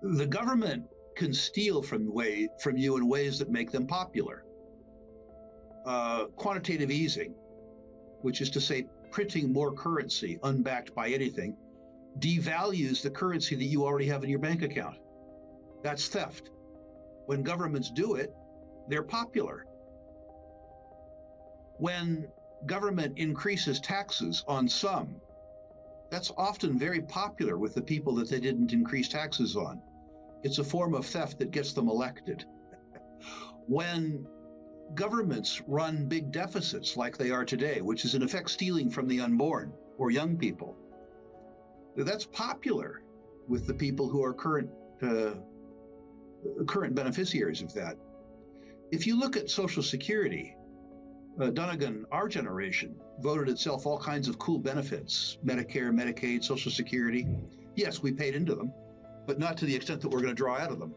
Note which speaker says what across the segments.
Speaker 1: The government can steal from you in ways that make them popular. Quantitative easing, which is to say printing more currency unbacked by anything, devalues the currency that you already have in your bank account. That's theft. When governments do it, they're popular. When government increases taxes on some, that's often very popular with the people that they didn't increase taxes on. It's a form of theft that gets them elected. When governments run big deficits like they are today, which is in effect stealing from the unborn or young people, that's popular with the people who are current beneficiaries of that. If you look at Social Security, Dunnigan, our generation, voted itself all kinds of cool benefits: Medicare, Medicaid, Social Security. Yes, we paid into them, but not to the extent that we're going to draw out of them.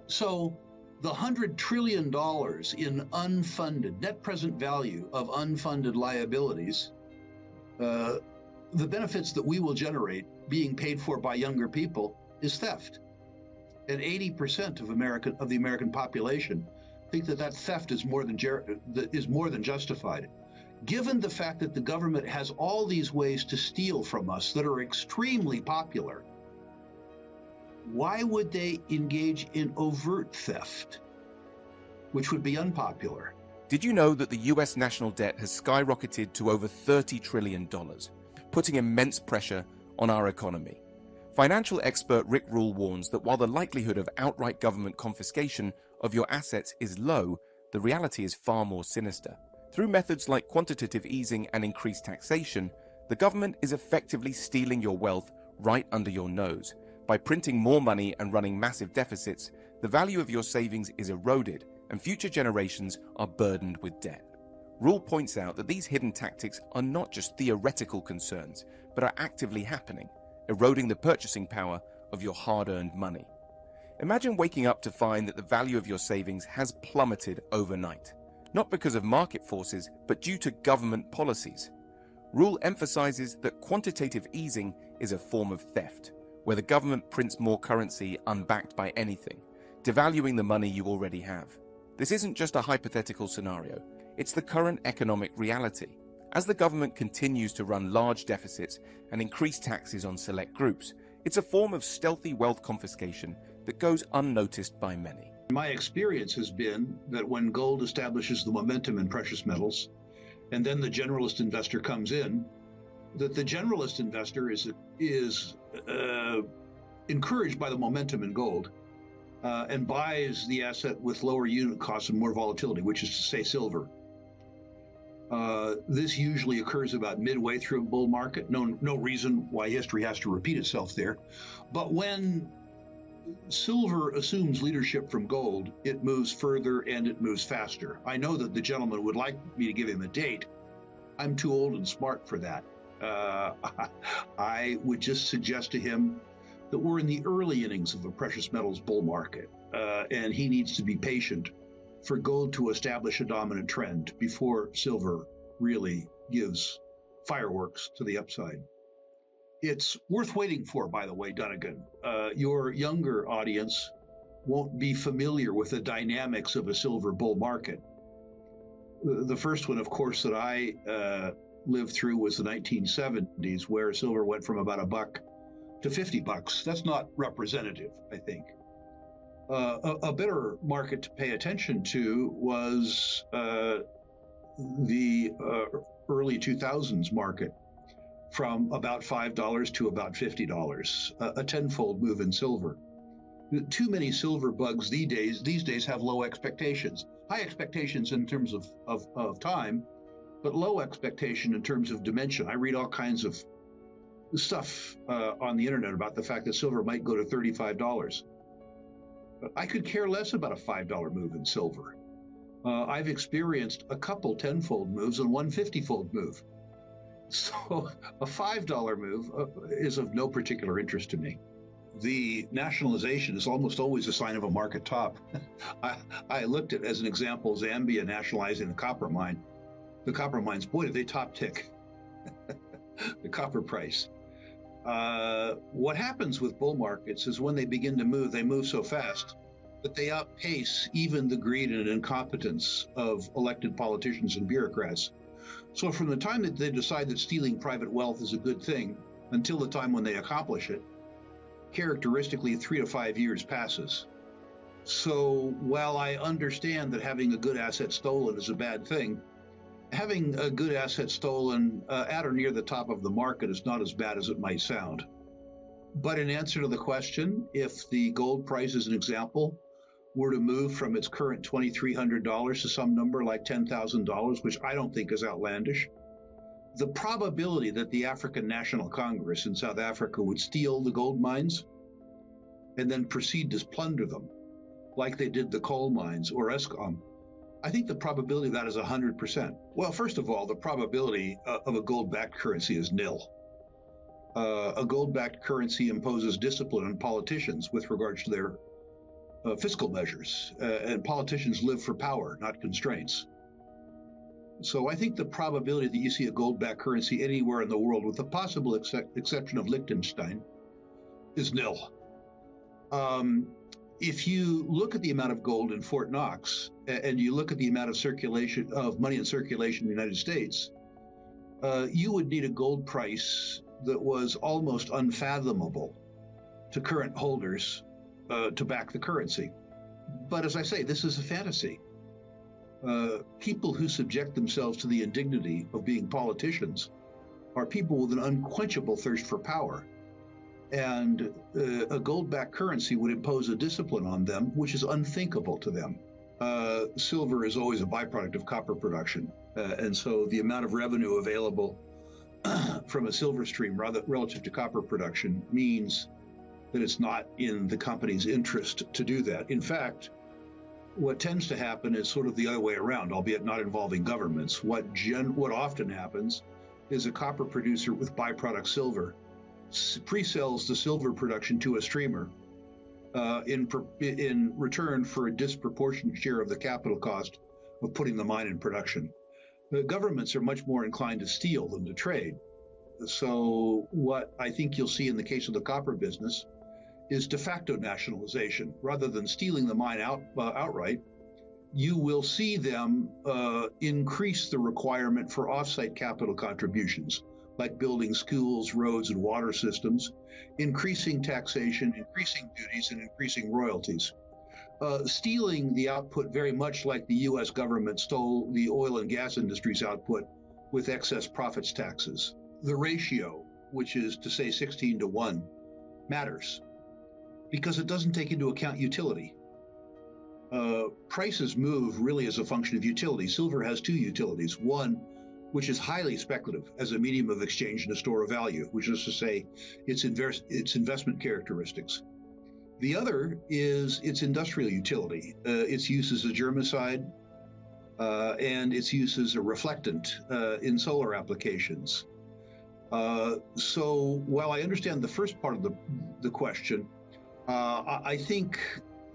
Speaker 1: So the $100 trillion in unfunded, net present value of unfunded liabilities, the benefits that we will generate being paid for by younger people, is theft. And 80% of the American population think that theft is more than justified. Given the fact that the government has all these ways to steal from us that are extremely popular, why would they engage in overt theft, which would be unpopular?
Speaker 2: Did you know that the US national debt has skyrocketed to over $30 trillion, putting immense pressure on our economy? Financial expert Rick Rule warns that while the likelihood of outright government confiscation of your assets is low, the reality is far more sinister. Through methods like quantitative easing and increased taxation, the government is effectively stealing your wealth right under your nose. By printing more money and running massive deficits, the value of your savings is eroded and future generations are burdened with debt. Rule points out that these hidden tactics are not just theoretical concerns, but are actively happening, eroding the purchasing power of your hard-earned money. Imagine waking up to find that the value of your savings has plummeted overnight, not because of market forces, but due to government policies. Rule emphasizes that quantitative easing is a form of theft, where the government prints more currency unbacked by anything, devaluing the money you already have. This isn't just a hypothetical scenario, it's the current economic reality. As the government continues to run large deficits and increase taxes on select groups, it's a form of stealthy wealth confiscation that goes unnoticed by many.
Speaker 1: My experience has been that when gold establishes the momentum in precious metals, and then the generalist investor comes in, that the generalist investor is encouraged by the momentum in gold and buys the asset with lower unit costs and more volatility, which is to say silver. This usually occurs about midway through a bull market. No reason why history has to repeat itself there. But when silver assumes leadership from gold, it moves further and it moves faster. I know that the gentleman would like me to give him a date. I'm too old and smart for that. I would just suggest to him that we're in the early innings of a precious metals bull market, and he needs to be patient for gold to establish a dominant trend before silver really gives fireworks to the upside. It's worth waiting for, by the way, Dunnigan. Your younger audience won't be familiar with the dynamics of a silver bull market. The first one, of course, that I lived through was the 1970s, where silver went from about $1 to $50. That's not representative, I think. A better market to pay attention to was the early 2000s market, from about $5 to about $50, a tenfold move in silver. Too many silver bugs these days have low expectations. High expectations in terms of time, but low expectation in terms of dimension. I read all kinds of stuff on the internet about the fact that silver might go to $35. But I could care less about a $5 move in silver. I've experienced a couple tenfold moves and one 50-fold move. So a $5 move is of no particular interest to me. The nationalization is almost always a sign of a market top. I looked at, as an example, Zambia nationalizing the copper mine. The copper mines, boy, did they top tick the copper price. What happens with bull markets is when they begin to move, they move so fast that they outpace even the greed and incompetence of elected politicians and bureaucrats. So from the time that they decide that stealing private wealth is a good thing until the time when they accomplish it, characteristically 3 to 5 years passes. So while I understand that having a good asset stolen is a bad thing, having a good asset stolen at or near the top of the market is not as bad as it might sound. But in answer to the question, if the gold price, as an example, were to move from its current $2,300 to some number like $10,000, which I don't think is outlandish, the probability that the African National Congress in South Africa would steal the gold mines and then proceed to plunder them, like they did the coal mines or Eskom, I think the probability of that is 100%. Well, first of all, the probability of a gold-backed currency is nil. A gold-backed currency imposes discipline on politicians with regards to their fiscal measures, and politicians live for power, not constraints. So I think the probability that you see a gold-backed currency anywhere in the world, with the possible exception of Liechtenstein, is nil. If you look at the amount of gold in Fort Knox and you look at the amount of money in circulation in the United States, you would need a gold price that was almost unfathomable to current holders to back the currency. But as I say, this is a fantasy. People who subject themselves to the indignity of being politicians are people with an unquenchable thirst for power. And a gold-backed currency would impose a discipline on them, which is unthinkable to them. Silver is always a byproduct of copper production. And so the amount of revenue available from a silver stream relative to copper production means that it's not in the company's interest to do that. In fact, what tends to happen is sort of the other way around, albeit not involving governments. What often happens is a copper producer with byproduct silver pre-sells the silver production to a streamer in return for a disproportionate share of the capital cost of putting the mine in production. The governments are much more inclined to steal than to trade. So what I think you'll see in the case of the copper business is de facto nationalization. Rather than stealing the mine outright, you will see them increase the requirement for off-site capital contributions, like building schools, roads, and water systems, increasing taxation, increasing duties, and increasing royalties. Stealing the output very much like the U.S. government stole the oil and gas industry's output with excess profits taxes. The ratio, which is to say 16 to 1, matters because it doesn't take into account utility. Prices move really as a function of utility. Silver has two utilities. One, which is highly speculative as a medium of exchange and a store of value, which is to say its investment characteristics. The other is its industrial utility, its use as a germicide, and its use as a reflectant in solar applications. So while I understand the first part of the question, I think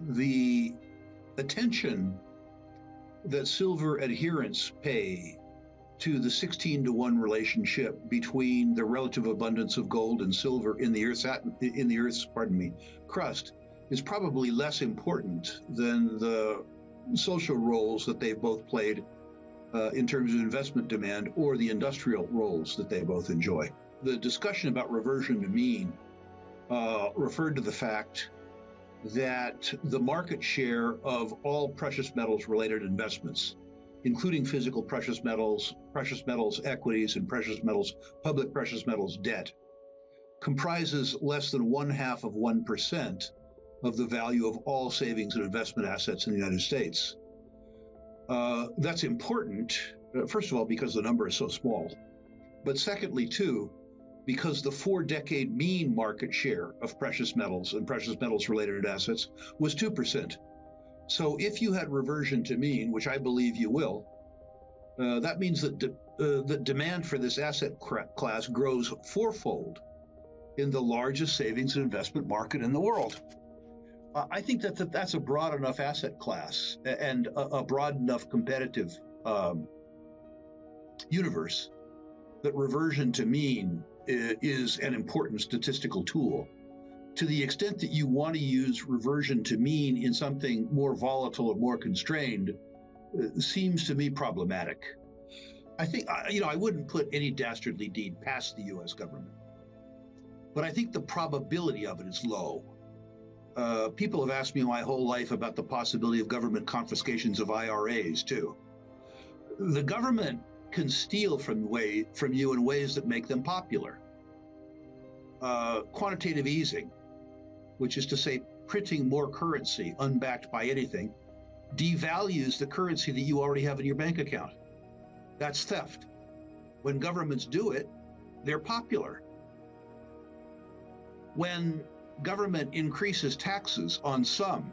Speaker 1: the attention that silver adherents pay to the 16 to 1 relationship between the relative abundance of gold and silver in the Earth's crust is probably less important than the social roles that they've both played in terms of investment demand or the industrial roles that they both enjoy. The discussion about reversion to mean referred to the fact that the market share of all precious metals related investments, including physical precious metals equities, and public precious metals debt, comprises less than 0.5% of the value of all savings and investment assets in the United States. That's important, first of all, because the number is so small, but secondly, too, because the 4-decade mean market share of precious metals and precious metals related assets was 2%. So if you had reversion to mean, which I believe you will, that means that the demand for this asset class grows fourfold in the largest savings and investment market in the world. I think that's a broad enough asset class and a broad enough competitive universe that reversion to mean is an important statistical tool. To the extent that you want to use reversion to mean in something more volatile or more constrained, seems to me problematic. I think, I wouldn't put any dastardly deed past the U.S. government, but I think the probability of it is low. People have asked me my whole life about the possibility of government confiscations of IRAs, too. The government can steal from you in ways that make them popular. Quantitative easing, which is to say printing more currency unbacked by anything, devalues the currency that you already have in your bank account. That's theft. When governments do it, they're popular. When government increases taxes on some,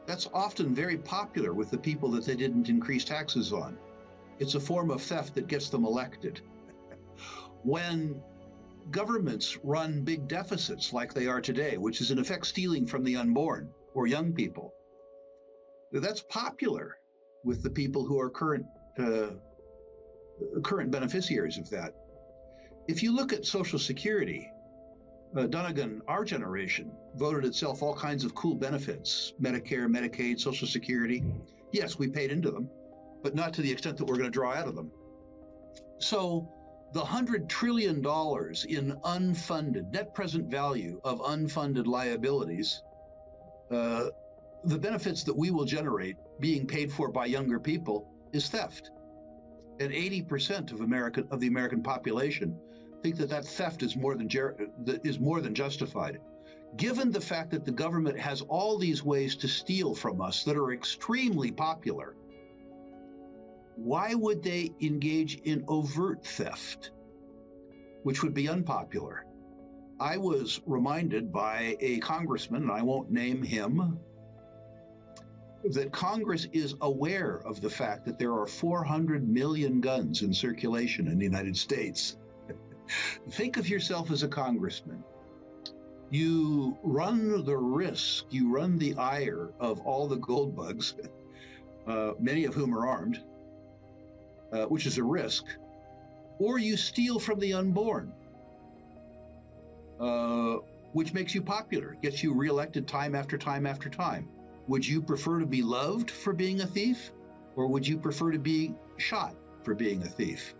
Speaker 1: that's often very popular with the people that they didn't increase taxes on. It's a form of theft that gets them elected. When governments run big deficits like they are today, which is in effect stealing from the unborn or young people, that's popular with the people who are current beneficiaries of that. If you look at Social Security, Dunnigan, our generation, voted itself all kinds of cool benefits, Medicare, Medicaid, Social Security. Yes, we paid into them, but not to the extent that we're going to draw out of them. So the $100 trillion in unfunded, net present value of unfunded liabilities, the benefits that we will generate being paid for by younger people is theft. And 80% of the American population think that theft is more than justified. Given the fact that the government has all these ways to steal from us that are extremely popular, why would they engage in overt theft, which would be unpopular? I was reminded by a congressman, and I won't name him, that Congress is aware of the fact that there are 400 million guns in circulation in the United States. Think of yourself as a congressman. You run the risk, you run the ire of all the gold bugs, many of whom are armed, which is a risk, or you steal from the unborn, which makes you popular, gets you reelected time after time after time. Would you prefer to be loved for being a thief, or would you prefer to be shot for being a thief?